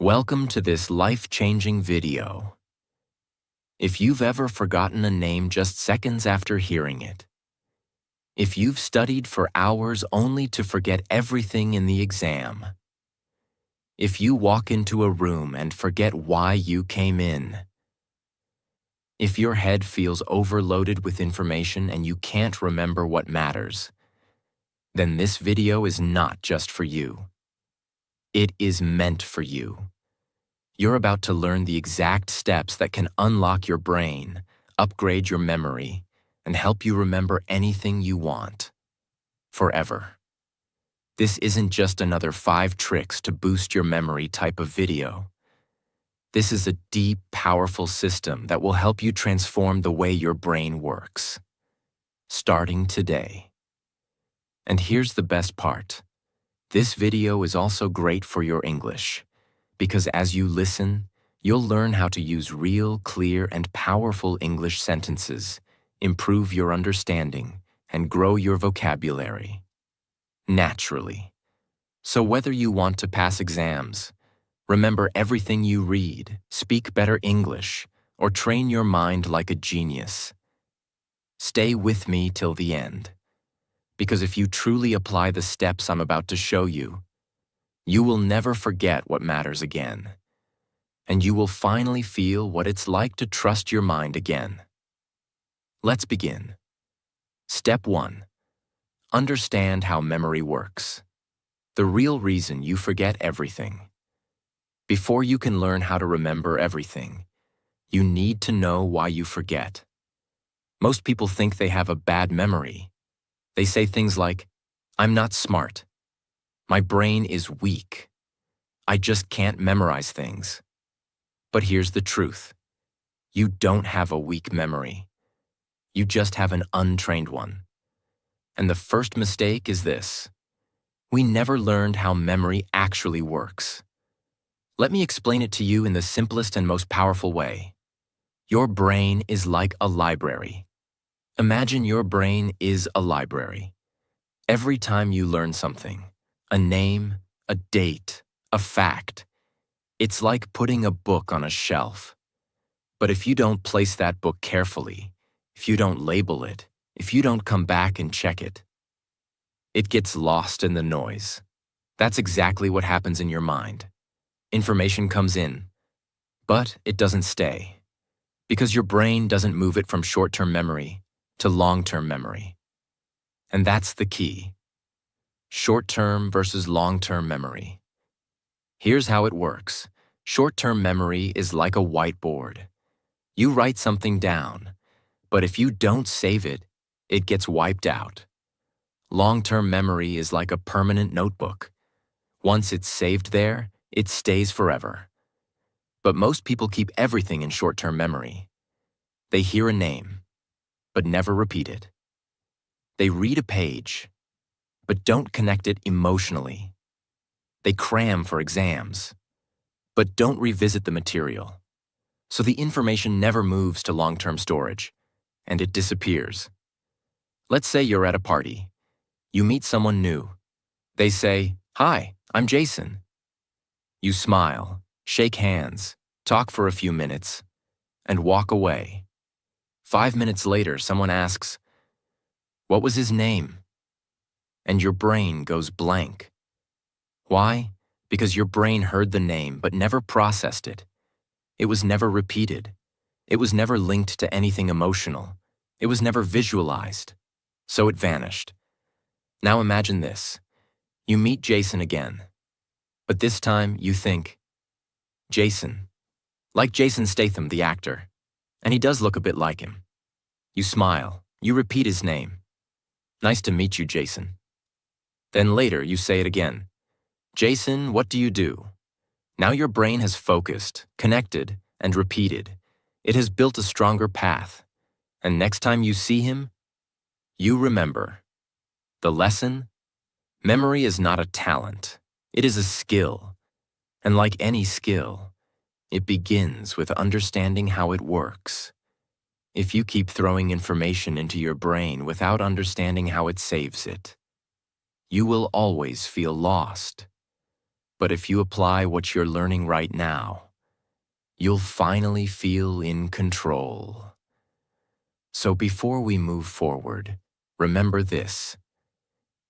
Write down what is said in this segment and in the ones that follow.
Welcome to this life-changing video. If you've ever forgotten a name just seconds after hearing it, if you've studied for hours only to forget everything in the exam, if you walk into a room and forget why you came in, if your head feels overloaded with information and you can't remember what matters, then this video is not just for you. It is meant for you. You're about to learn the exact steps that can unlock your brain, upgrade your memory, and help you remember anything you want, forever. This isn't just another 5 tricks to boost your memory type of video. This is a deep, powerful system that will help you transform the way your brain works, starting today. And here's the best part. This video is also great for your English, because as you listen, you'll learn how to use real, clear, and powerful English sentences, improve your understanding, and grow your vocabulary naturally. So whether you want to pass exams, remember everything you read, speak better English, or train your mind like a genius, stay with me till the end. Because if you truly apply the steps I'm about to show you, you will never forget what matters again, and you will finally feel what it's like to trust your mind again. Let's begin. Step 1. Understand how memory works. The real reason you forget everything. Before you can learn how to remember everything, you need to know why you forget. Most people think they have a bad memory. They say things like, "I'm not smart. My brain is weak. I just can't memorize things." But here's the truth. You don't have a weak memory. You just have an untrained one. And the first mistake is this. We never learned how memory actually works. Let me explain it to you in the simplest and most powerful way. Your brain is like a library. Imagine your brain is a library. Every time you learn something, a name, a date, a fact, it's like putting a book on a shelf. But if you don't place that book carefully, if you don't label it, if you don't come back and check it, it gets lost in the noise. That's exactly what happens in your mind. Information comes in, but it doesn't stay, because your brain doesn't move it from short-term memory to long-term memory. And that's the key. Short-term versus long-term memory. Here's how it works. Short-term memory is like a whiteboard. You write something down, but if you don't save it, it gets wiped out. Long-term memory is like a permanent notebook. Once it's saved there, it stays forever. But most people keep everything in short-term memory. They hear a name, but never repeat it. They read a page, but don't connect it emotionally. They cram for exams, but don't revisit the material. So the information never moves to long-term storage, and it disappears. Let's say you're at a party. You meet someone new. They say, "Hi, I'm Jason." You smile, shake hands, talk for a few minutes, and walk away. 5 minutes later, someone asks, "What was his name?" And your brain goes blank. Why? Because your brain heard the name but never processed it. It was never repeated. It was never linked to anything emotional. It was never visualized. So it vanished. Now imagine this. You meet Jason again. But this time you think, Jason. Like Jason Statham, the actor. And he does look a bit like him. You smile. You repeat his name. "Nice to meet you, Jason." Then later you say it again. "Jason, what do you do?" Now your brain has focused, connected, and repeated. It has built a stronger path. And next time you see him, you remember. The lesson? Memory is not a talent. It is a skill. And like any skill, it begins with understanding how it works. If you keep throwing information into your brain without understanding how it saves it, you will always feel lost. But if you apply what you're learning right now, you'll finally feel in control. So before we move forward, remember this.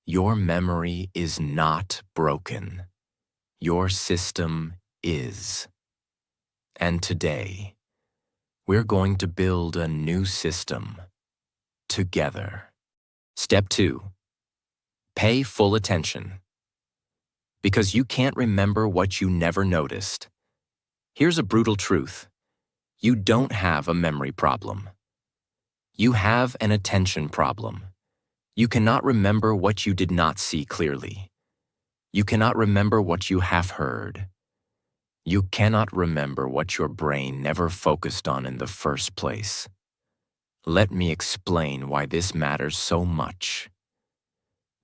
Your memory is not broken. Your system is. And today, we're going to build a new system together. Step 2. Pay full attention. Because you can't remember what you never noticed. Here's a brutal truth. You don't have a memory problem. You have an attention problem. You cannot remember what you did not see clearly. You cannot remember what you have heard. You cannot remember what your brain never focused on in the first place. Let me explain why this matters so much.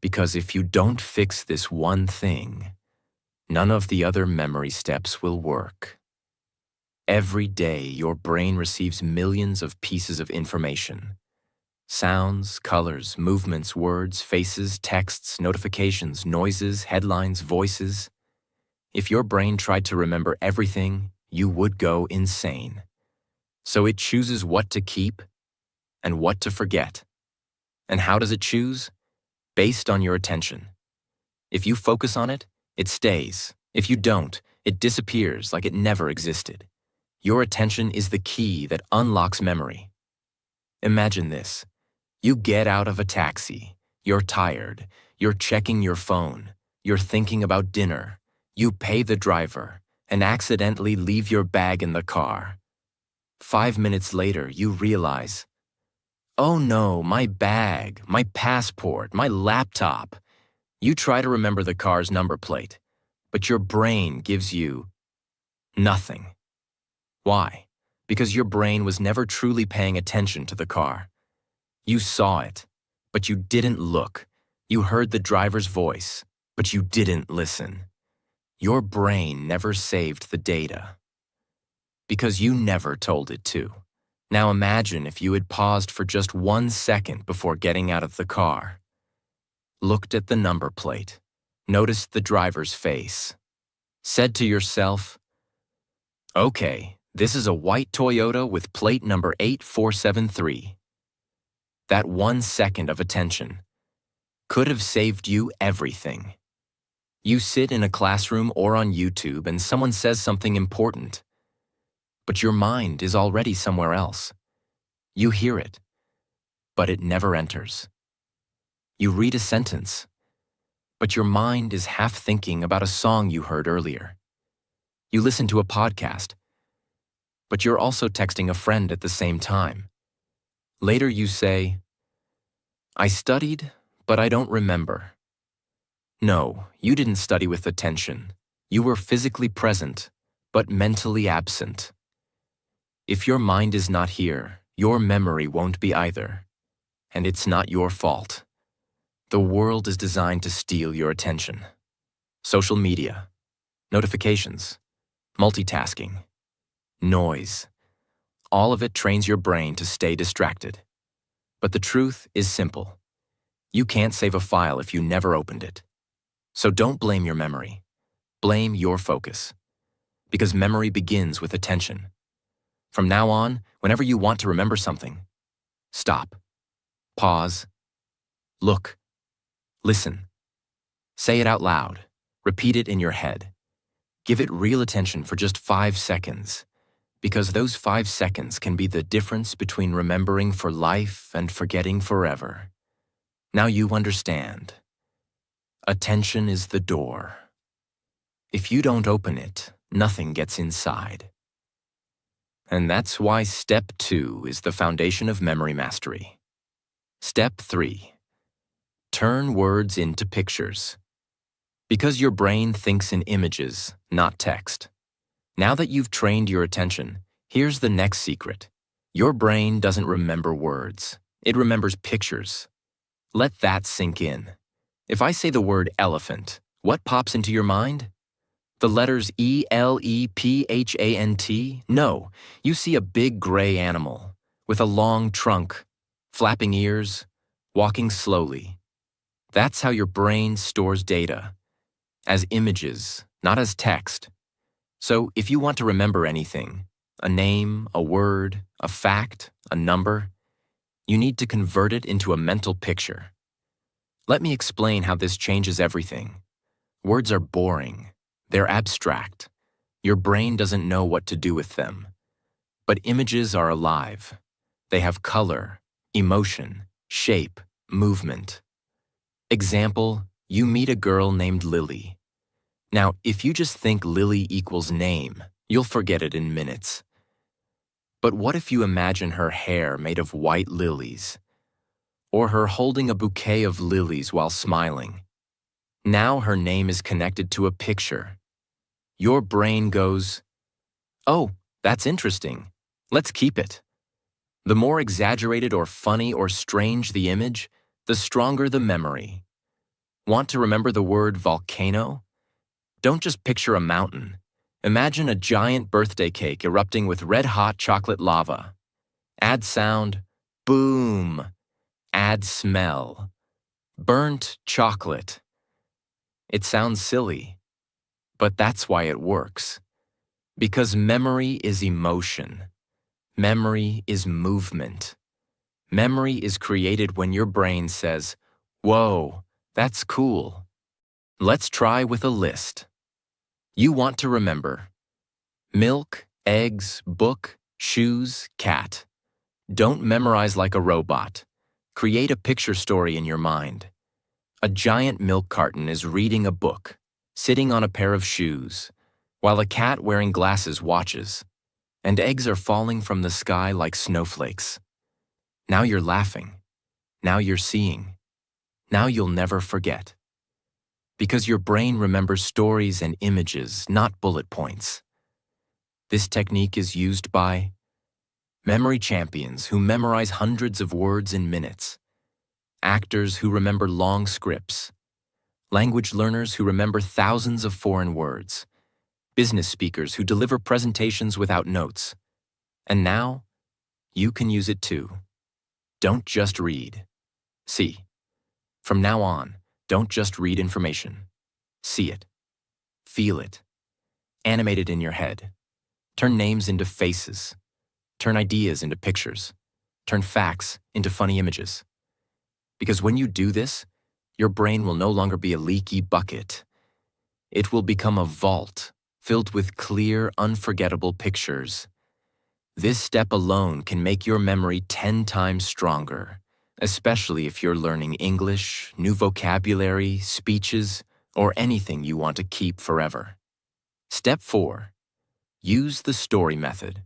Because if you don't fix this one thing, none of the other memory steps will work. Every day, your brain receives millions of pieces of information. Sounds, colors, movements, words, faces, texts, notifications, noises, headlines, voices. If your brain tried to remember everything, you would go insane. So it chooses what to keep and what to forget. And how does it choose? Based on your attention. If you focus on it, it stays. If you don't, it disappears like it never existed. Your attention is the key that unlocks memory. Imagine this. You get out of a taxi. You're tired. You're checking your phone. You're thinking about dinner. You pay the driver and accidentally leave your bag in the car. 5 minutes later, you realize, oh no, my bag, my passport, my laptop. You try to remember the car's number plate, but your brain gives you nothing. Why? Because your brain was never truly paying attention to the car. You saw it, but you didn't look. You heard the driver's voice, but you didn't listen. Your brain never saved the data because you never told it to. Now imagine if you had paused for just 1 second before getting out of the car, looked at the number plate, noticed the driver's face, said to yourself, okay, this is a white Toyota with plate number 8473. That 1 second of attention could have saved you everything. You sit in a classroom or on YouTube and someone says something important, but your mind is already somewhere else. You hear it, but it never enters. You read a sentence, but your mind is half thinking about a song you heard earlier. You listen to a podcast, but you're also texting a friend at the same time. Later you say, I studied, but I don't remember. No, you didn't study with attention. You were physically present, but mentally absent. If your mind is not here, your memory won't be either. And it's not your fault. The world is designed to steal your attention. Social media, notifications, multitasking, noise. All of it trains your brain to stay distracted. But the truth is simple. You can't save a file if you never opened it. So don't blame your memory. Blame your focus. Because memory begins with attention. From now on, whenever you want to remember something, stop, pause, look, listen. Say it out loud. Repeat it in your head. Give it real attention for just 5 seconds, because those 5 seconds can be the difference between remembering for life and forgetting forever. Now you understand. Attention is the door. If you don't open it, nothing gets inside. And that's why Step 2 is the foundation of memory mastery. Step 3. Turn words into pictures. Because your brain thinks in images, not text. Now that you've trained your attention, here's the next secret. Your brain doesn't remember words. It remembers pictures. Let that sink in. If I say the word elephant, what pops into your mind? The letters E-L-E-P-H-A-N-T? No, you see a big gray animal with a long trunk, flapping ears, walking slowly. That's how your brain stores data, as images, not as text. So if you want to remember anything, a name, a word, a fact, a number, you need to convert it into a mental picture. Let me explain how this changes everything. Words are boring. They're abstract. Your brain doesn't know what to do with them. But images are alive. They have color, emotion, shape, movement. Example, you meet a girl named Lily. Now, if you just think Lily equals name, you'll forget it in minutes. But what if you imagine her hair made of white lilies? Or her holding a bouquet of lilies while smiling? Now her name is connected to a picture. Your brain goes, "Oh, that's interesting. Let's keep it." The more exaggerated or funny or strange the image, the stronger the memory. Want to remember the word volcano? Don't just picture a mountain. Imagine a giant birthday cake erupting with red-hot chocolate lava. Add sound, boom. Add smell, burnt chocolate. It sounds silly, but that's why it works. Because memory is emotion. Memory is movement. Memory is created when your brain says, "Whoa, that's cool." Let's try with a list. You want to remember milk, eggs, book, shoes, cat. Don't memorize like a robot. Create a picture story in your mind. A giant milk carton is reading a book, sitting on a pair of shoes, while a cat wearing glasses watches, and eggs are falling from the sky like snowflakes. Now you're laughing. Now you're seeing. Now you'll never forget. Because your brain remembers stories and images, not bullet points. This technique is used by memory champions who memorize hundreds of words in minutes, actors who remember long scripts, language learners who remember thousands of foreign words, business speakers who deliver presentations without notes. And now, you can use it too. Don't just read. See. From now on, don't just read information. See it. Feel it. Animate it in your head. Turn names into faces. Turn ideas into pictures. Turn facts into funny images. Because when you do this, your brain will no longer be a leaky bucket. It will become a vault filled with clear, unforgettable pictures. This step alone can make your memory 10 times stronger, especially if you're learning English, new vocabulary, speeches, or anything you want to keep forever. Step 4. Use the story method.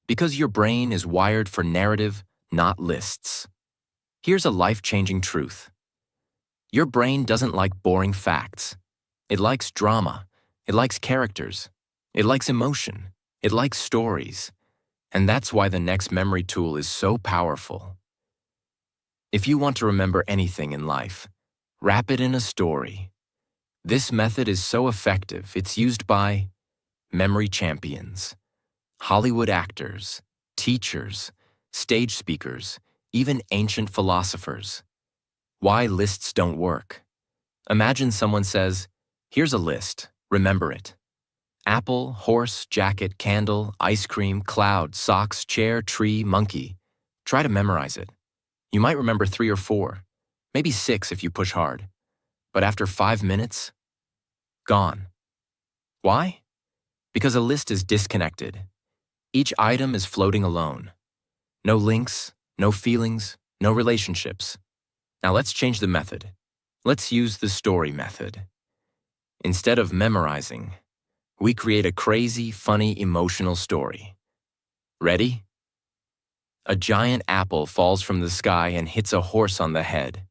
Because your brain is wired for narrative, not lists. Here's a life-changing truth. Your brain doesn't like boring facts. It likes drama. It likes characters. It likes emotion. It likes stories. And that's why the next memory tool is so powerful. If you want to remember anything in life, wrap it in a story. This method is so effective, it's used by memory champions, Hollywood actors, teachers, stage speakers, even ancient philosophers. Why lists don't work. Imagine someone says, "Here's a list, remember it. Apple, horse, jacket, candle, ice cream, cloud, socks, chair, tree, monkey." Try to memorize it. You might remember 3 or 4, maybe 6 if you push hard. But after 5 minutes, gone. Why? Because a list is disconnected. Each item is floating alone. No links, no feelings, no relationships. Now let's change the method. Let's use the story method. Instead of memorizing, we create a crazy, funny, emotional story. Ready? A giant apple falls from the sky and hits a horse on the head.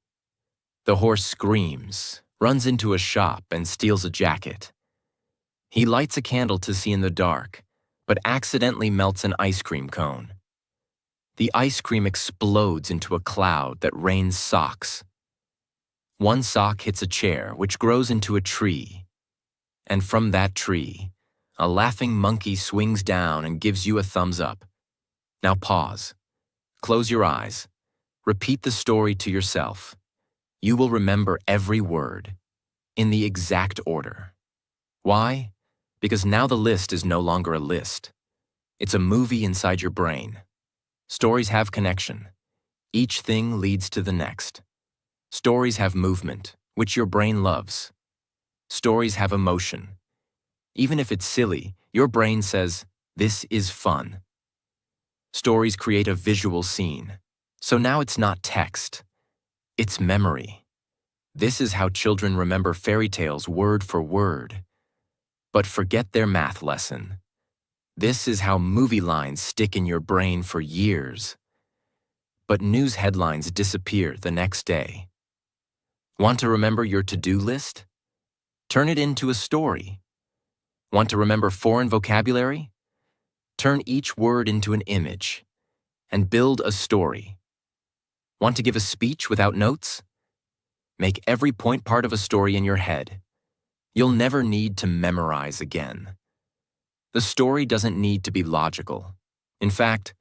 The horse screams, runs into a shop, and steals a jacket. He lights a candle to see in the dark, but accidentally melts an ice cream cone. The ice cream explodes into a cloud that rains socks. One sock hits a chair, which grows into a tree. And from that tree, a laughing monkey swings down and gives you a thumbs up. Now pause. Close your eyes. Repeat the story to yourself. You will remember every word, in the exact order. Why? Because now the list is no longer a list. It's a movie inside your brain. Stories have connection. Each thing leads to the next. Stories have movement, which your brain loves. Stories have emotion. Even if it's silly, your brain says, "This is fun." Stories create a visual scene. So now it's not text. It's memory. This is how children remember fairy tales word for word. But forget their math lesson. This is how movie lines stick in your brain for years. But news headlines disappear the next day. Want to remember your to-do list? Turn it into a story. Want to remember foreign vocabulary? Turn each word into an image and build a story. Want to give a speech without notes? Make every point part of a story in your head. You'll never need to memorize again. The story doesn't need to be logical. In fact,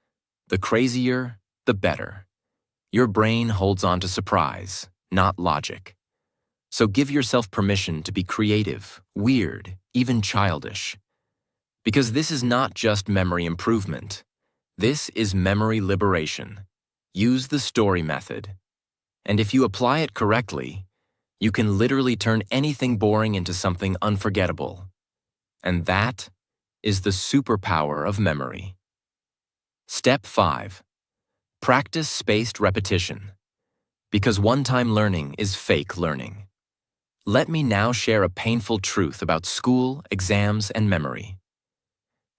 the crazier, the better. Your brain holds on to surprise, not logic. So give yourself permission to be creative, weird, even childish. Because this is not just memory improvement. This is memory liberation. Use the story method. And if you apply it correctly, you can literally turn anything boring into something unforgettable. And that is the superpower of memory. Step 5. Practice spaced repetition. Because one-time learning is fake learning. Let me now share a painful truth about school, exams, and memory.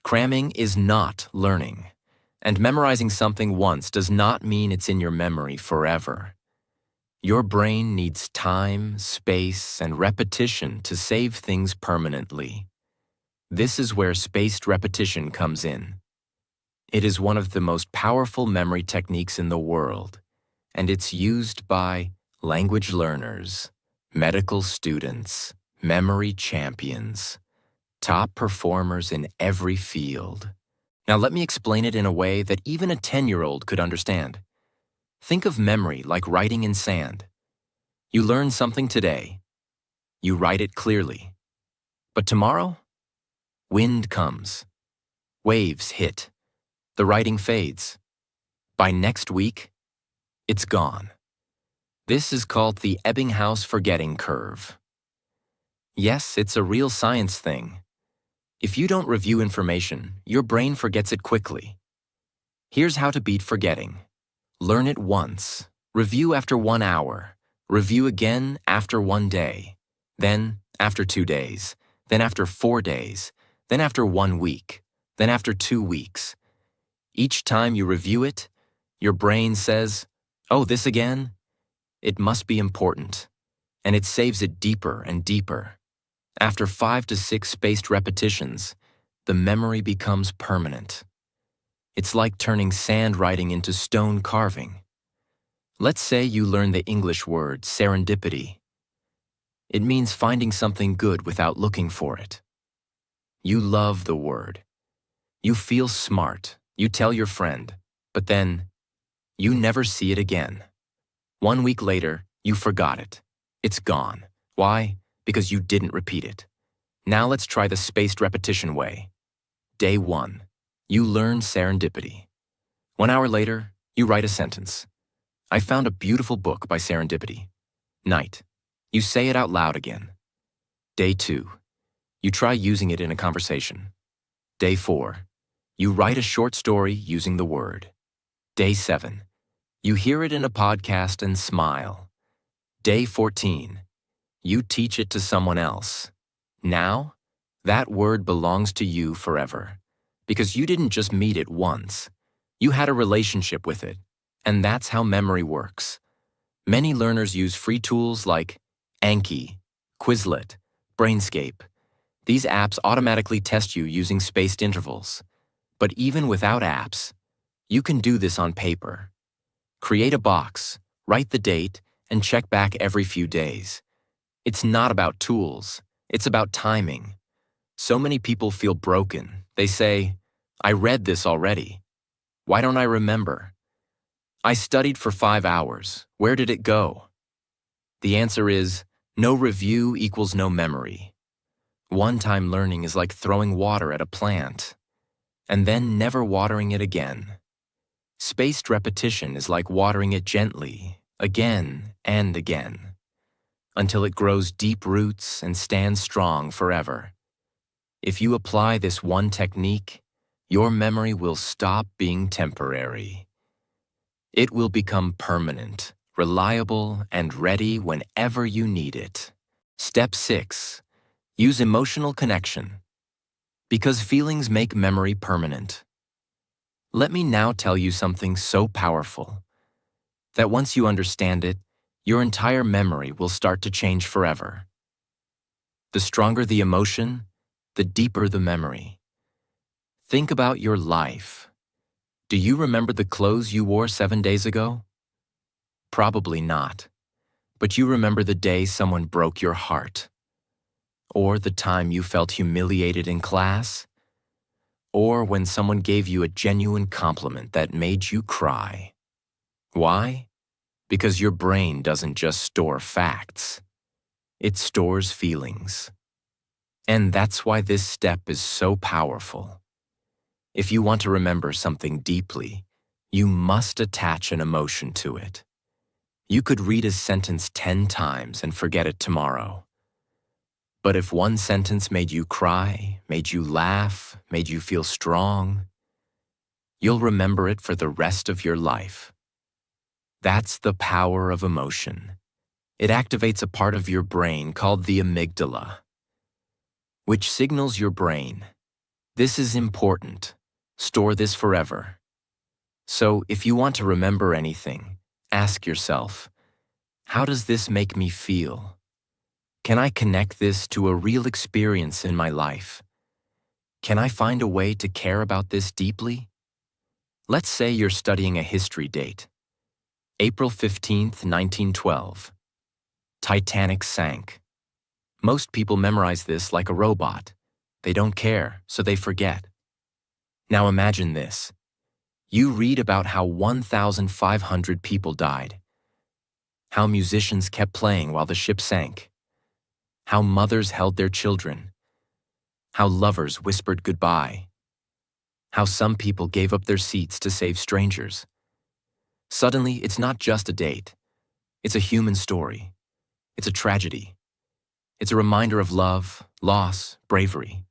Cramming is not learning, and memorizing something once does not mean it's in your memory forever. Your brain needs time, space, and repetition to save things permanently. This is where spaced repetition comes in. It is one of the most powerful memory techniques in the world, and it's used by language learners, medical students, memory champions, top performers in every field. Now let me explain it in a way that even a 10-year-old could understand. Think of memory like writing in sand. You learn something today. You write it clearly. But tomorrow, wind comes. Waves hit. The writing fades. By next week, it's gone. This is called the Ebbinghaus forgetting curve. Yes, it's a real science thing. If you don't review information, your brain forgets it quickly. Here's how to beat forgetting. Learn it once. Review after 1 hour. Review again after 1 day. Then after 2 days. Then after 4 days. Then after 1 week. Then after 2 weeks. Each time you review it, your brain says, "Oh, this again? It must be important." And it saves it deeper and deeper. After 5 to 6 spaced repetitions, the memory becomes permanent. It's like turning sand writing into stone carving. Let's say you learn the English word serendipity. It means finding something good without looking for it. You love the word. You feel smart. You tell your friend, but then you never see it again. 1 week later, you forgot it. It's gone. Why? Because you didn't repeat it. Now let's try the spaced repetition way. Day 1. You learn serendipity. 1 hour later, you write a sentence. I found a beautiful book by serendipity. Night. You say it out loud again. Day 2. You try using it in a conversation. Day 4. You write a short story using the word. Day 7. You hear it in a podcast and smile. Day 14. You teach it to someone else. Now, that word belongs to you forever. Because you didn't just meet it once. You had a relationship with it. And that's how memory works. Many learners use free tools like Anki, Quizlet, Brainscape. These apps automatically test you using spaced intervals. But even without apps, you can do this on paper. Create a box, write the date, and check back every few days. It's not about tools, it's about timing. So many people feel broken. They say, I read this already. Why don't I remember? I studied for 5 hours. Where did it go? The answer is, no review equals no memory. One-time learning is like throwing water at a plant, and then never watering it again. Spaced repetition is like watering it gently, again and again, until it grows deep roots and stands strong forever. If you apply this one technique, your memory will stop being temporary. It will become permanent, reliable, and ready whenever you need it. Step 6. Use emotional connection. Because feelings make memory permanent. Let me now tell you something so powerful that once you understand it, your entire memory will start to change forever. The stronger the emotion, the deeper the memory. Think about your life. Do you remember the clothes you wore 7 days ago? Probably not. But you remember the day someone broke your heart. Or the time you felt humiliated in class. Or when someone gave you a genuine compliment that made you cry. Why? Because your brain doesn't just store facts. It stores feelings. And that's why this step is so powerful. If you want to remember something deeply, you must attach an emotion to it. You could read a sentence 10 times and forget it tomorrow. But if one sentence made you cry, made you laugh, made you feel strong, you'll remember it for the rest of your life. That's the power of emotion. It activates a part of your brain called the amygdala, which signals your brain, this is important, store this forever. So if you want to remember anything, ask yourself, how does this make me feel? Can I connect this to a real experience in my life? Can I find a way to care about this deeply? Let's say you're studying a history date. April 15th, 1912. Titanic sank. Most people memorize this like a robot. They don't care, so they forget. Now imagine this. You read about how 1,500 people died, how musicians kept playing while the ship sank, how mothers held their children, how lovers whispered goodbye, how some people gave up their seats to save strangers. Suddenly, it's not just a date. It's a human story. It's a tragedy. It's a reminder of love, loss, bravery.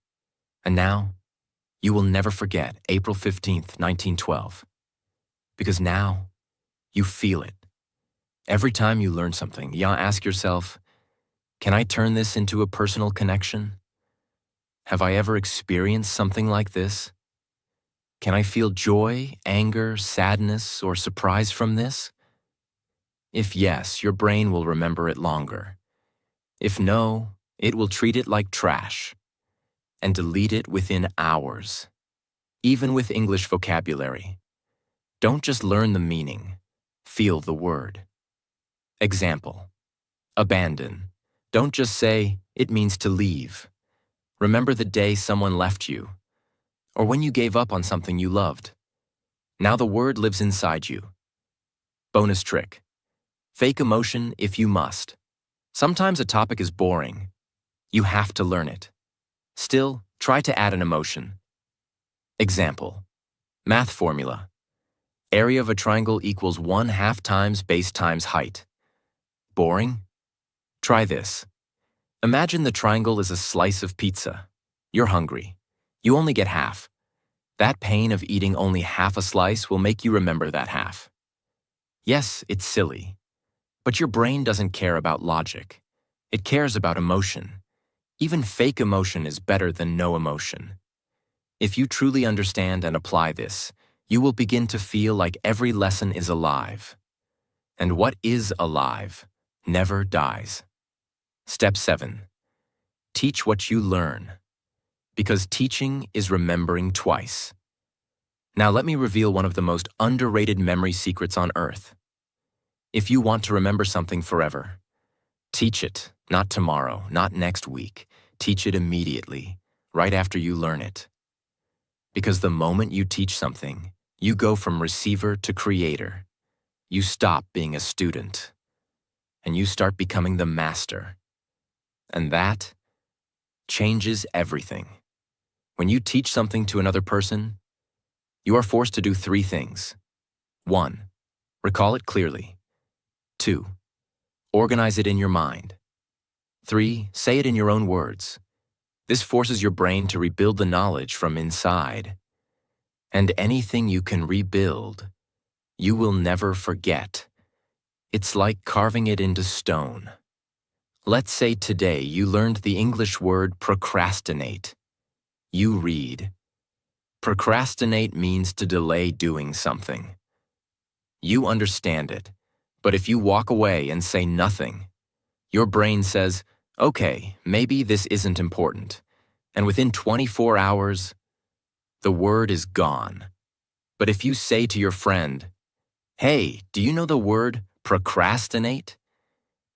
And now, you will never forget April 15th, 1912. Because now, you feel it. Every time you learn something, you ask yourself, can I turn this into a personal connection? Have I ever experienced something like this? Can I feel joy, anger, sadness, or surprise from this? If yes, your brain will remember it longer. If no, it will treat it like trash and delete it within hours. Even with English vocabulary. Don't just learn the meaning, feel the word. Example, abandon. Don't just say, it means to leave. Remember the day someone left you, or when you gave up on something you loved. Now the word lives inside you. Bonus trick. Fake emotion if you must. Sometimes a topic is boring. You have to learn it. Still, try to add an emotion. Example, math formula. Area of a triangle equals 1/2 times base times height. Boring? Try this. Imagine the triangle is a slice of pizza. You're hungry. You only get half. That pain of eating only half a slice will make you remember that half. Yes, it's silly. But your brain doesn't care about logic. It cares about emotion. Even fake emotion is better than no emotion. If you truly understand and apply this, you will begin to feel like every lesson is alive. And what is alive never dies. Step 7. Teach what you learn. Because teaching is remembering twice. Now let me reveal one of the most underrated memory secrets on earth. If you want to remember something forever, teach it, not tomorrow, not next week. Teach it immediately, right after you learn it. Because the moment you teach something, you go from receiver to creator. You stop being a student, and you start becoming the master. And that changes everything. When you teach something to another person, you are forced to do 3 things. 1. Recall it clearly. 2. Organize it in your mind. 3. Say it in your own words. This forces your brain to rebuild the knowledge from inside. And anything you can rebuild, you will never forget. It's like carving it into stone. Let's say today you learned the English word procrastinate. You read. Procrastinate means to delay doing something. You understand it, but if you walk away and say nothing, your brain says, okay, maybe this isn't important. And within 24 hours, the word is gone. But if you say to your friend, hey, do you know the word procrastinate?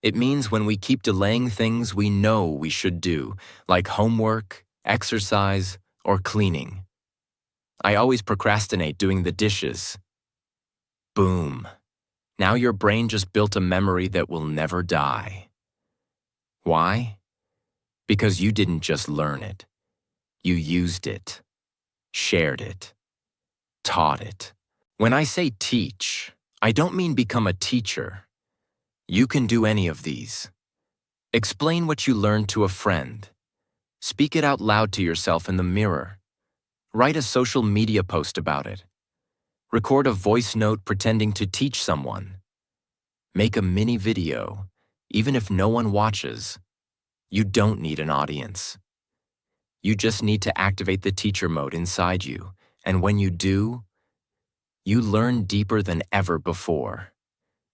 It means when we keep delaying things we know we should do, like homework, exercise, or cleaning. I always procrastinate doing the dishes. Boom. Now your brain just built a memory that will never die. Why? Because you didn't just learn it. You used it, shared it, taught it. When I say teach, I don't mean become a teacher. You can do any of these. Explain what you learned to a friend. Speak it out loud to yourself in the mirror. Write a social media post about it. Record a voice note pretending to teach someone. Make a mini video, even if no one watches. You don't need an audience. You just need to activate the teacher mode inside you, and when you do, you learn deeper than ever before.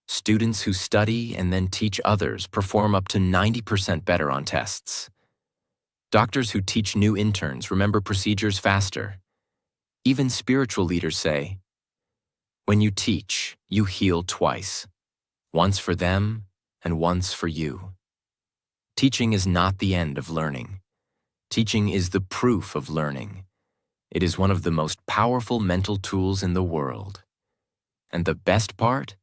Students who study and then teach others perform up to 90% better on tests. Doctors who teach new interns remember procedures faster. Even spiritual leaders say, when you teach, you heal twice, once for them and once for you. Teaching is not the end of learning. Teaching is the proof of learning. It is one of the most powerful mental tools in the world. And the best part?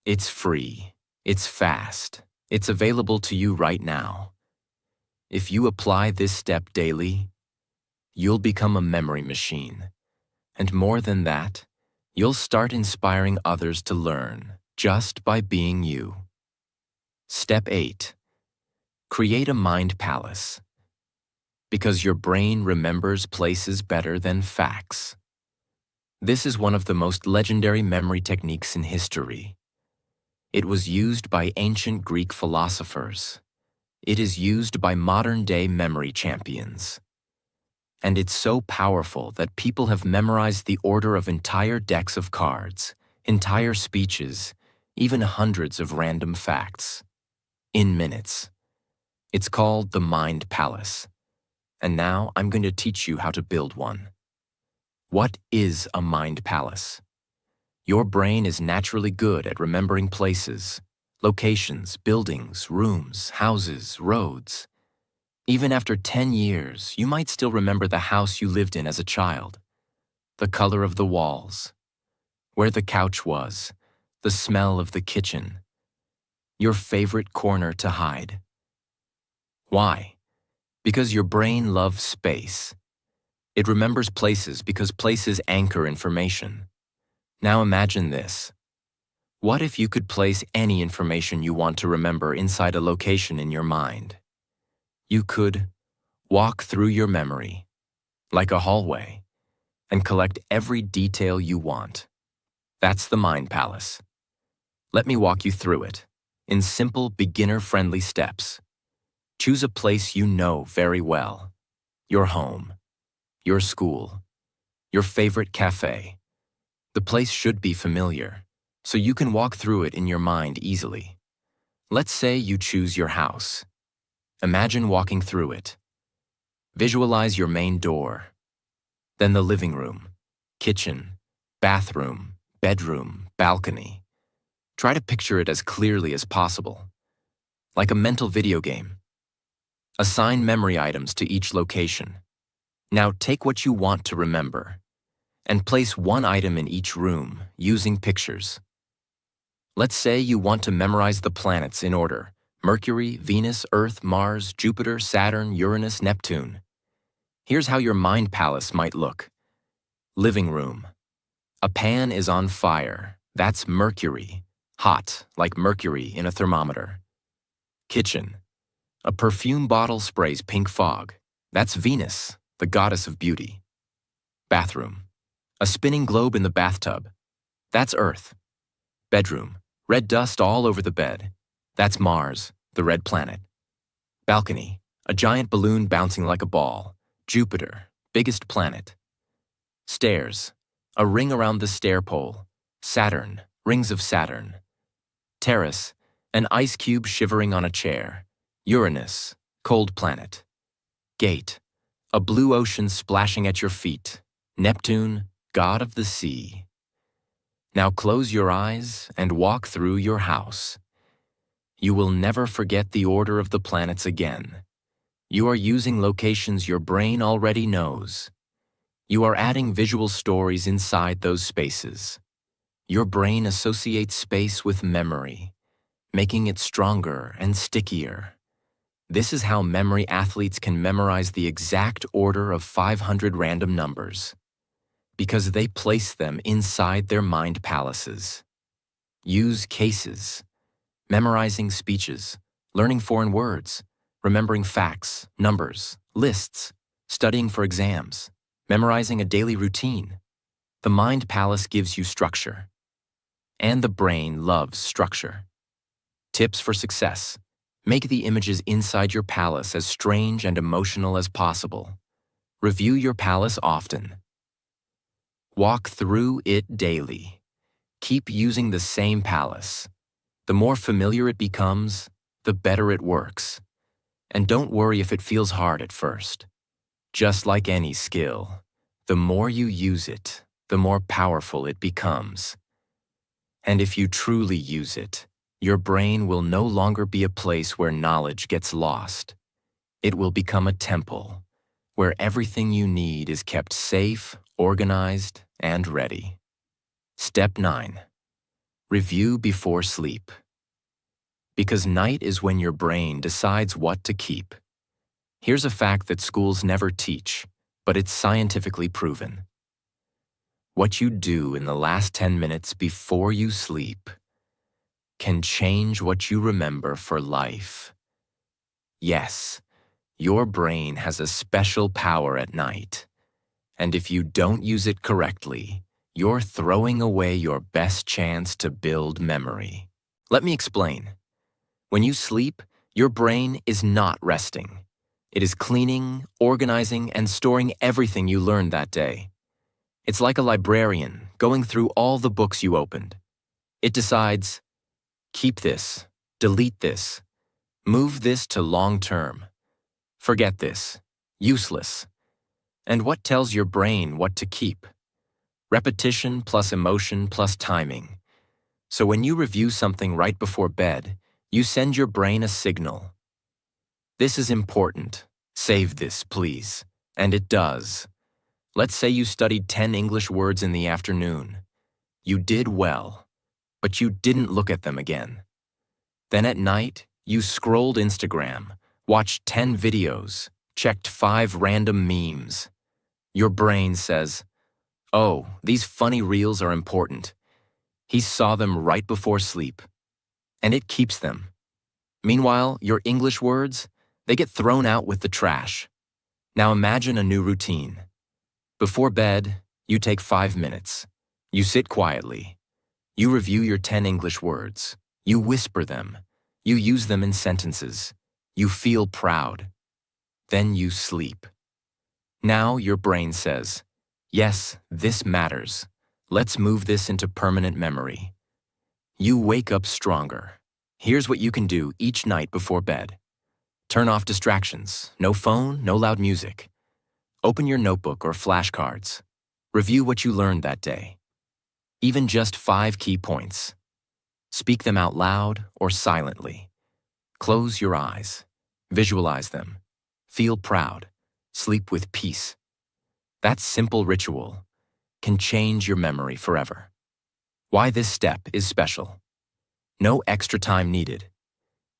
It's free. It's fast. It's available to you right now. If you apply this step daily, you'll become a memory machine. And more than that, you'll start inspiring others to learn just by being you. Step 8. Create a mind palace. Because your brain remembers places better than facts. This is one of the most legendary memory techniques in history. It was used by ancient Greek philosophers. It is used by modern-day memory champions. And it's so powerful that people have memorized the order of entire decks of cards, entire speeches, even hundreds of random facts. In minutes. It's called the Mind Palace. And now I'm going to teach you how to build one. What is a mind palace? Your brain is naturally good at remembering places, locations, buildings, rooms, houses, roads. Even after 10 years, you might still remember the house you lived in as a child, the color of the walls, where the couch was, the smell of the kitchen, your favorite corner to hide. Why? Because your brain loves space. It remembers places because places anchor information. Now imagine this. What if you could place any information you want to remember inside a location in your mind? You could walk through your memory, like a hallway, and collect every detail you want. That's the Mind Palace. Let me walk you through it, in simple, beginner-friendly steps. Choose a place you know very well. Your home, your school, your favorite cafe. The place should be familiar, so you can walk through it in your mind easily. Let's say you choose your house. Imagine walking through it. Visualize your main door, then the living room, kitchen, bathroom, bedroom, balcony. Try to picture it as clearly as possible, like a mental video game. Assign memory items to each location. Now take what you want to remember and place one item in each room using pictures. Let's say you want to memorize the planets in order, Mercury, Venus, Earth, Mars, Jupiter, Saturn, Uranus, Neptune. Here's how your mind palace might look. Living room. A pan is on fire. That's Mercury. Hot, like mercury in a thermometer. Kitchen. A perfume bottle sprays pink fog. That's Venus, the goddess of beauty. Bathroom. A spinning globe in the bathtub. That's Earth. Bedroom. Red dust all over the bed. That's Mars, the red planet. Balcony. A giant balloon bouncing like a ball. Jupiter, biggest planet. Stairs. A ring around the stair pole. Saturn, rings of Saturn. Terrace. An ice cube shivering on a chair. Uranus, cold planet. Gate. A blue ocean splashing at your feet. Neptune, god of the sea. Now close your eyes and walk through your house. You will never forget the order of the planets again. You are using locations your brain already knows. You are adding visual stories inside those spaces. Your brain associates space with memory, making it stronger and stickier. This is how memory athletes can memorize the exact order of 500 random numbers, because they place them inside their mind palaces. Use cases, memorizing speeches, learning foreign words, remembering facts, numbers, lists, studying for exams, memorizing a daily routine. The mind palace gives you structure, and the brain loves structure. Tips for success. Make the images inside your palace as strange and emotional as possible. Review your palace often. Walk through it daily. Keep using the same palace. The more familiar it becomes, the better it works. And don't worry if it feels hard at first. Just like any skill, the more you use it, the more powerful it becomes. And if you truly use it, your brain will no longer be a place where knowledge gets lost. It will become a temple, where everything you need is kept safe, organized, and ready. Step 9. Review before sleep. Because night is when your brain decides what to keep. Here's a fact that schools never teach, but it's scientifically proven. What you do in the last 10 minutes before you sleep can change what you remember for life. Yes, your brain has a special power at night, and if you don't use it correctly, you're throwing away your best chance to build memory. Let me explain. When you sleep, your brain is not resting. It is cleaning, organizing, and storing everything you learned that day. It's like a librarian going through all the books you opened. It decides, keep this, delete this, move this to long term, forget this, useless. And what tells your brain what to keep? Repetition plus emotion plus timing. So when you review something right before bed, you send your brain a signal. This is important. Save this, please. And it does. Let's say you studied 10 English words in the afternoon. You did well, but you didn't look at them again. Then at night, you scrolled Instagram, watched 10 videos, checked 5 random memes. Your brain says, oh, these funny reels are important. He saw them right before sleep. And it keeps them. Meanwhile, your English words, they get thrown out with the trash. Now imagine a new routine. Before bed, you take 5 minutes. You sit quietly. You review your 10 English words. You whisper them. You use them in sentences. You feel proud. Then you sleep. Now your brain says, yes, this matters. Let's move this into permanent memory. You wake up stronger. Here's what you can do each night before bed. Turn off distractions. No phone, no loud music. Open your notebook or flashcards. Review what you learned that day. Even just 5 key points. Speak them out loud or silently. Close your eyes. Visualize them. Feel proud. Sleep with peace. That simple ritual can change your memory forever. Why this step is special. No extra time needed.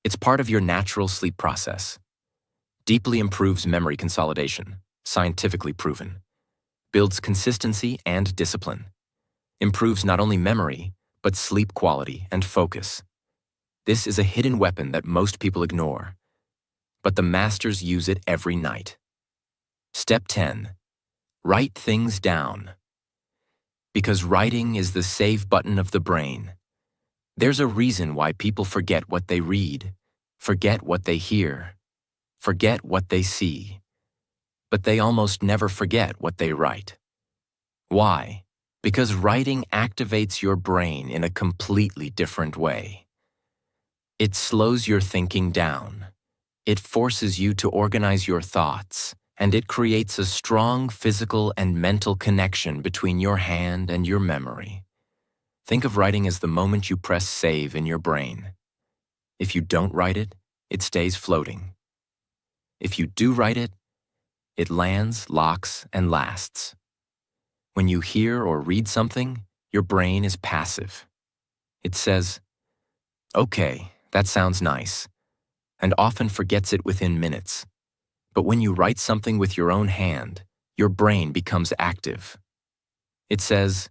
It's part of your natural sleep process. Deeply improves memory consolidation, scientifically proven. Builds consistency and discipline. Improves not only memory, but sleep quality and focus. This is a hidden weapon that most people ignore, but the masters use it every night. Step 10. Write things down. Because writing is the save button of the brain. There's a reason why people forget what they read, forget what they hear, forget what they see, but they almost never forget what they write. Why? Because writing activates your brain in a completely different way. It slows your thinking down. It forces you to organize your thoughts, and it creates a strong physical and mental connection between your hand and your memory. Think of writing as the moment you press save in your brain. If you don't write it, it stays floating. If you do write it, it lands, locks, and lasts. When you hear or read something, your brain is passive. It says, "Okay, that sounds nice," and often forgets it within minutes. But when you write something with your own hand, your brain becomes active. It says,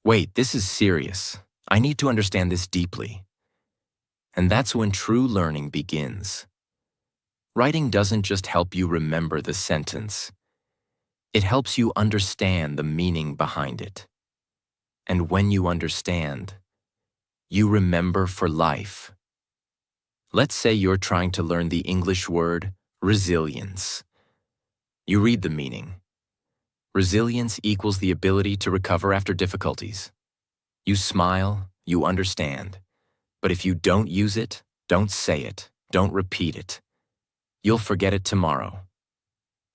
"Wait, this is serious. I need to understand this deeply." And that's when true learning begins. Writing doesn't just help you remember the sentence. It helps you understand the meaning behind it. And when you understand, you remember for life. Let's say you're trying to learn the English word resilience. You read the meaning. Resilience equals the ability to recover after difficulties. You smile, you understand. But if you don't use it, don't say it, don't repeat it, you'll forget it tomorrow.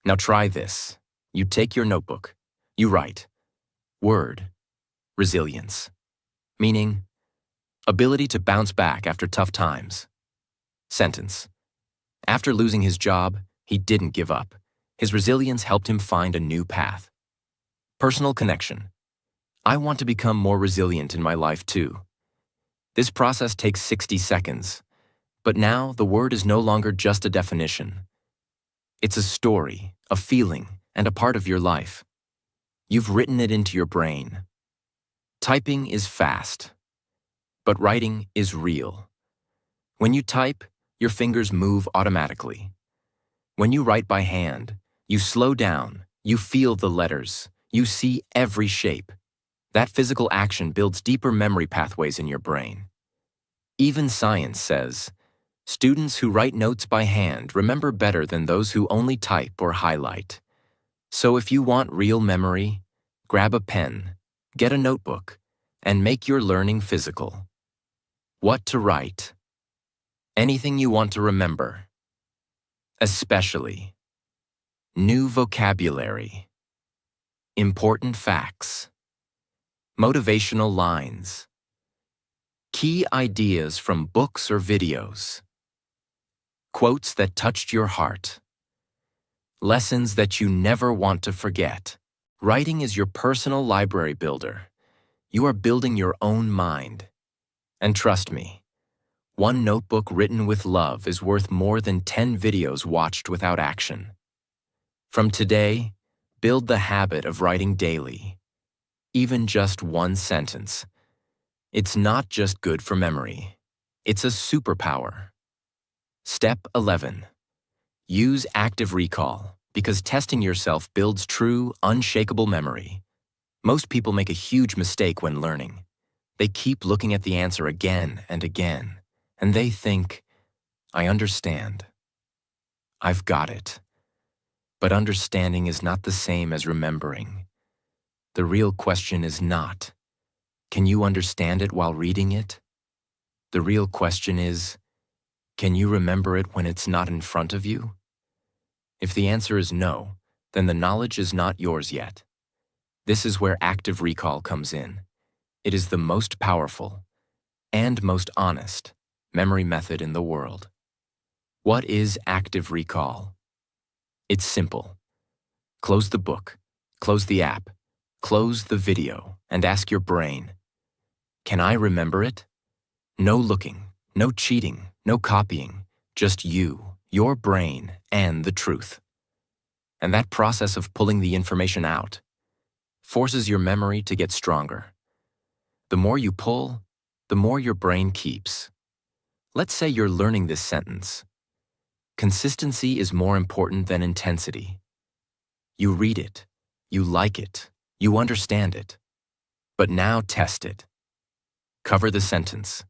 Now try this. You take your notebook. You write, word, resilience, meaning ability to bounce back after tough times. Sentence. After losing his job, he didn't give up. His resilience helped him find a new path. Personal connection. I want to become more resilient in my life too. This process takes 60 seconds, but now the word is no longer just a definition. It's a story, a feeling, and a part of your life. You've written it into your brain. Typing is fast, but writing is real. When you type, your fingers move automatically. When you write by hand, you slow down, you feel the letters, you see every shape. That physical action builds deeper memory pathways in your brain. Even science says, students who write notes by hand remember better than those who only type or highlight. So if you want real memory, grab a pen, get a notebook, and make your learning physical. What to write? Anything you want to remember. Especially new vocabulary, important facts, motivational lines, key ideas from books or videos, quotes that touched your heart, lessons that you never want to forget. Writing is your personal library builder. You are building your own mind. And trust me, one notebook written with love is worth more than 10 videos watched without action. From today, build the habit of writing daily, even just one sentence. It's not just good for memory. It's a superpower. Step 11. Use active recall, because testing yourself builds true, unshakable memory. Most people make a huge mistake when learning. They keep looking at the answer again and again, and they think, I understand. I've got it. But understanding is not the same as remembering. The real question is not, can you understand it while reading it? The real question is, can you remember it when it's not in front of you? If the answer is no, then the knowledge is not yours yet. This is where active recall comes in. It is the most powerful and most honest memory method in the world. What is active recall? It's simple. Close the book, close the app, close the video, and ask your brain, can I remember it? No looking, no cheating, No copying, just you, your brain, and the truth. And that process of pulling the information out forces your memory to get stronger. The more you pull, the more your brain keeps. Let's say you're learning this sentence. Consistency is more important than intensity. You read it, you like it, you understand it. But now test it. Cover the sentence.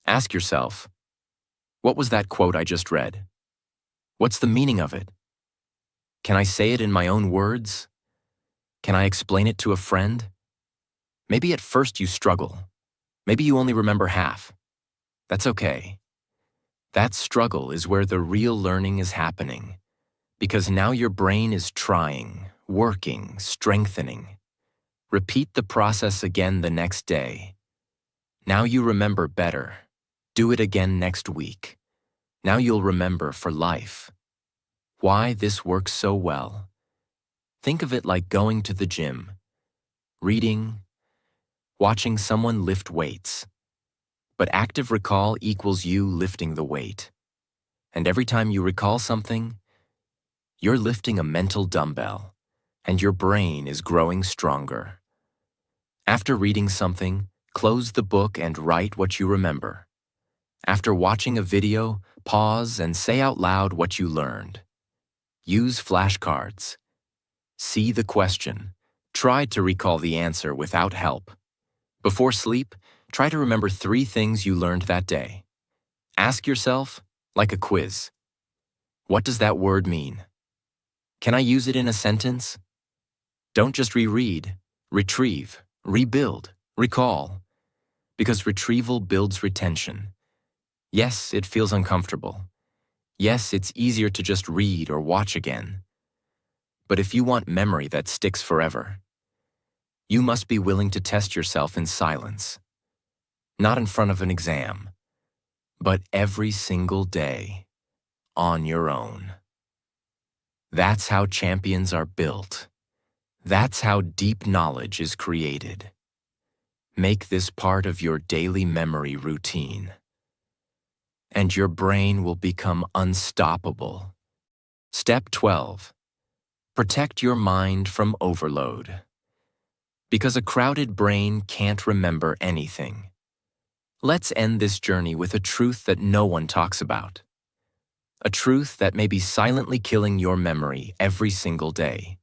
Ask yourself, what was that quote I just read? What's the meaning of it? Can I say it in my own words? Can I explain it to a friend? Maybe at first you struggle. Maybe you only remember half. That's okay. That struggle is where the real learning is happening, because now your brain is trying, working, strengthening. Repeat the process again the next day. Now you remember better. Do it again next week. Now you'll remember for life. Why this works so well? Think of it like going to the gym, reading, watching someone lift weights. But active recall equals you lifting the weight. And every time you recall something, you're lifting a mental dumbbell, and your brain is growing stronger. After reading something, close the book and write what you remember. After watching a video, pause and say out loud what you learned. Use flashcards. See the question. Try to recall the answer without help. Before sleep, try to remember 3 things you learned that day. Ask yourself, like a quiz, what does that word mean? Can I use it in a sentence? Don't just reread, retrieve, rebuild, recall, because retrieval builds retention. Yes, it feels uncomfortable. Yes, it's easier to just read or watch again. But if you want memory that sticks forever, you must be willing to test yourself in silence. Not in front of an exam, but every single day, on your own. That's how champions are built. That's how deep knowledge is created. Make this part of your daily memory routine, and your brain will become unstoppable. Step 12. Protect your mind from overload. Because a crowded brain can't remember anything. Let's end this journey with a truth that no one talks about. A truth that may be silently killing your memory every single day.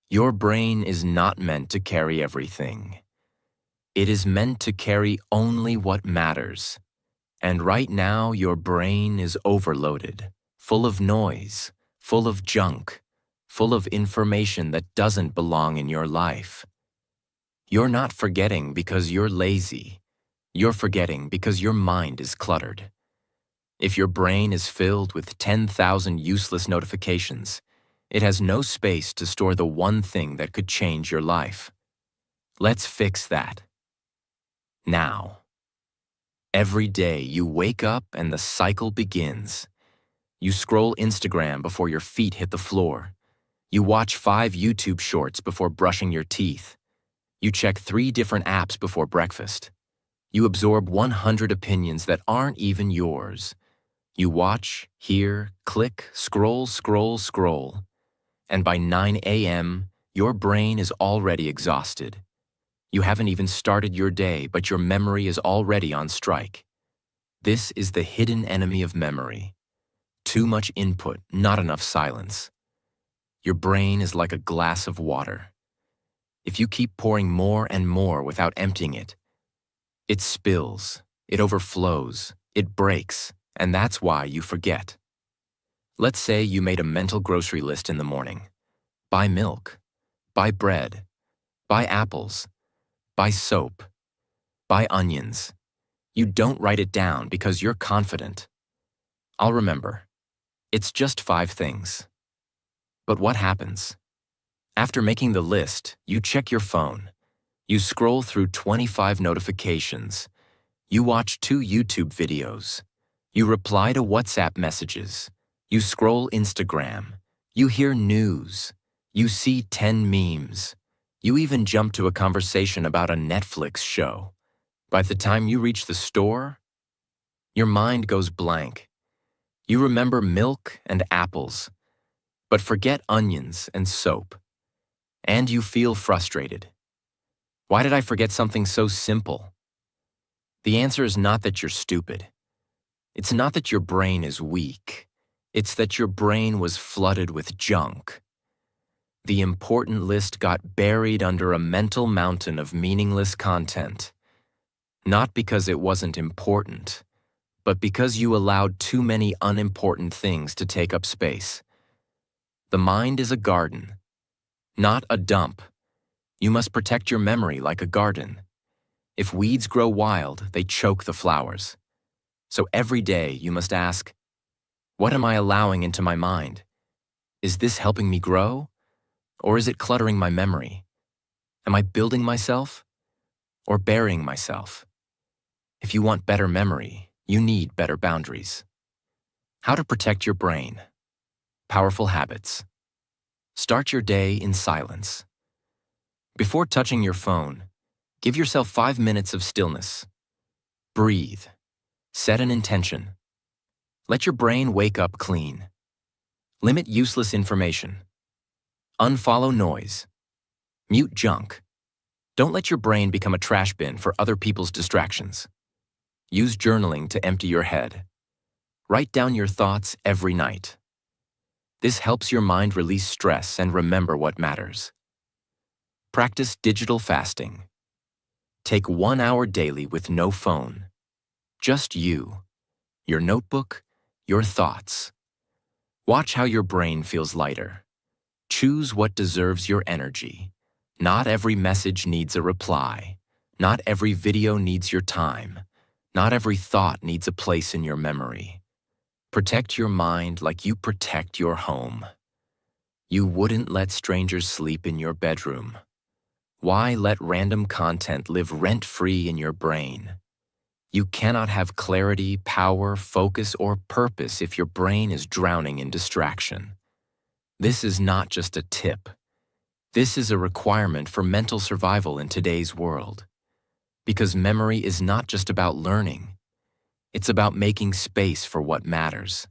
Your brain is not meant to carry everything. It is meant to carry only what matters. And right now, your brain is overloaded, full of noise, full of junk, full of information that doesn't belong in your life. You're not forgetting because you're lazy. You're forgetting because your mind is cluttered. If your brain is filled with 10,000 useless notifications, it has no space to store the one thing that could change your life. Let's fix that. Now. Every day you wake up and the cycle begins. You scroll Instagram before your feet hit the floor. You watch 5 YouTube shorts before brushing your teeth. You check 3 different apps before breakfast. You absorb 100 opinions that aren't even yours. You watch, hear, click, scroll, scroll, scroll. And by 9 a.m., your brain is already exhausted. You haven't even started your day, but your memory is already on strike. This is the hidden enemy of memory. Too much input, not enough silence. Your brain is like a glass of water. If you keep pouring more and more without emptying it, it spills, it overflows, it breaks, and that's why you forget. Let's say you made a mental grocery list in the morning. Buy milk, buy bread, buy apples, buy soap, buy onions. You don't write it down because you're confident. I'll remember. It's just 5 things. But what happens? After making the list, you check your phone. You scroll through 25 notifications. You watch 2 YouTube videos. You reply to WhatsApp messages. You scroll Instagram. You hear news. You see 10 memes. You even jump to a conversation about a Netflix show. By the time you reach the store, Your mind goes blank. You remember milk and apples, but forget onions and soap. And you feel frustrated. Why did I forget something so simple? The answer is not that you're stupid. It's not that your brain is weak. It's that your brain was flooded with junk. The important list got buried under a mental mountain of meaningless content. Not because it wasn't important, but because you allowed too many unimportant things to take up space. The mind is a garden, not a dump. You must protect your memory like a garden. If weeds grow wild, they choke the flowers. So every day you must ask, what am I allowing into my mind? Is this helping me grow? Or is it cluttering my memory? Am I building myself or burying myself? If you want better memory, you need better boundaries. How to protect your brain. Powerful habits. Start your day in silence. Before touching your phone, give yourself 5 minutes of stillness. Breathe. Set an intention. Let your brain wake up clean. Limit useless information. Unfollow noise. Mute junk. Don't let your brain become a trash bin for other people's distractions. Use journaling to empty your head. Write down your thoughts every night. This helps your mind release stress and remember what matters. Practice digital fasting. Take 1 hour daily with no phone. Just you, your notebook, your thoughts. Watch how your brain feels lighter. Choose what deserves your energy. Not every message needs a reply. Not every video needs your time. Not every thought needs a place in your memory. Protect your mind like you protect your home. You wouldn't let strangers sleep in your bedroom. Why let random content live rent-free in your brain? You cannot have clarity, power, focus, or purpose if your brain is drowning in distraction. This is not just a tip. This is a requirement for mental survival in today's world. Because memory is not just about learning. It's about making space for what matters.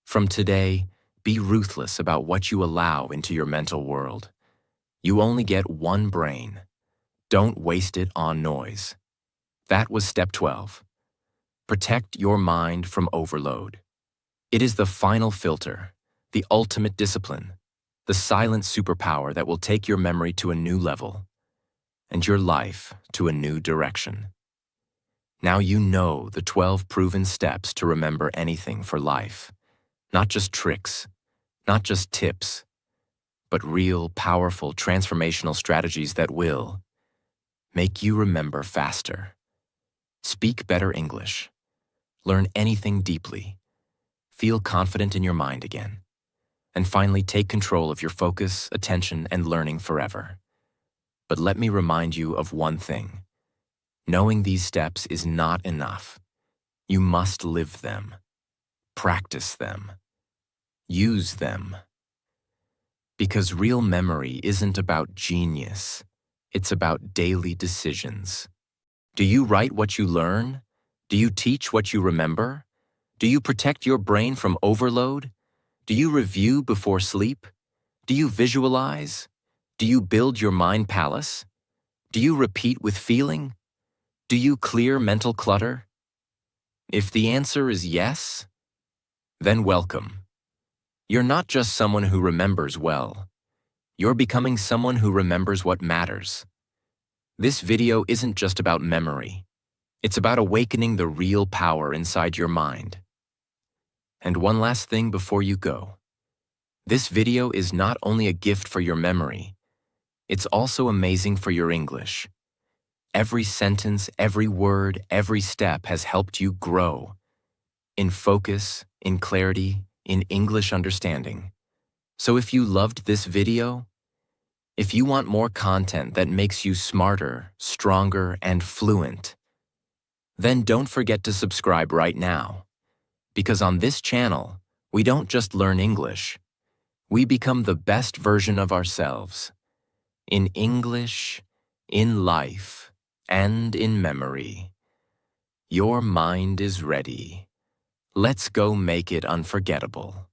From today, be ruthless about what you allow into your mental world. You only get one brain. Don't waste it on noise. That was step 12. Protect your mind from overload. It is the final filter, the ultimate discipline, the silent superpower that will take your memory to a new level and your life to a new direction. Now you know the 12 proven steps to remember anything for life. Not just tricks, not just tips, but real, powerful, transformational strategies that will make you remember faster, speak better English, learn anything deeply, feel confident in your mind again, and finally take control of your focus, attention, and learning forever. But let me remind you of one thing. Knowing these steps is not enough. You must live them, practice them, use them. Because real memory isn't about genius, it's about daily decisions. Do you write what you learn? Do you teach what you remember? Do you protect your brain from overload? Do you review before sleep? Do you visualize? Do you build your mind palace? Do you repeat with feeling? Do you clear mental clutter? If the answer is yes, then welcome. You're not just someone who remembers well. You're becoming someone who remembers what matters. This video isn't just about memory. It's about awakening the real power inside your mind. And one last thing before you go. This video is not only a gift for your memory, it's also amazing for your English. Every sentence, every word, every step has helped you grow. In focus, in clarity, in English understanding. So if you loved this video, if you want more content that makes you smarter, stronger, and fluent, then don't forget to subscribe right now. Because on this channel, we don't just learn English. We become the best version of ourselves. In English, in life, and in memory. Your mind is ready. Let's go make it unforgettable.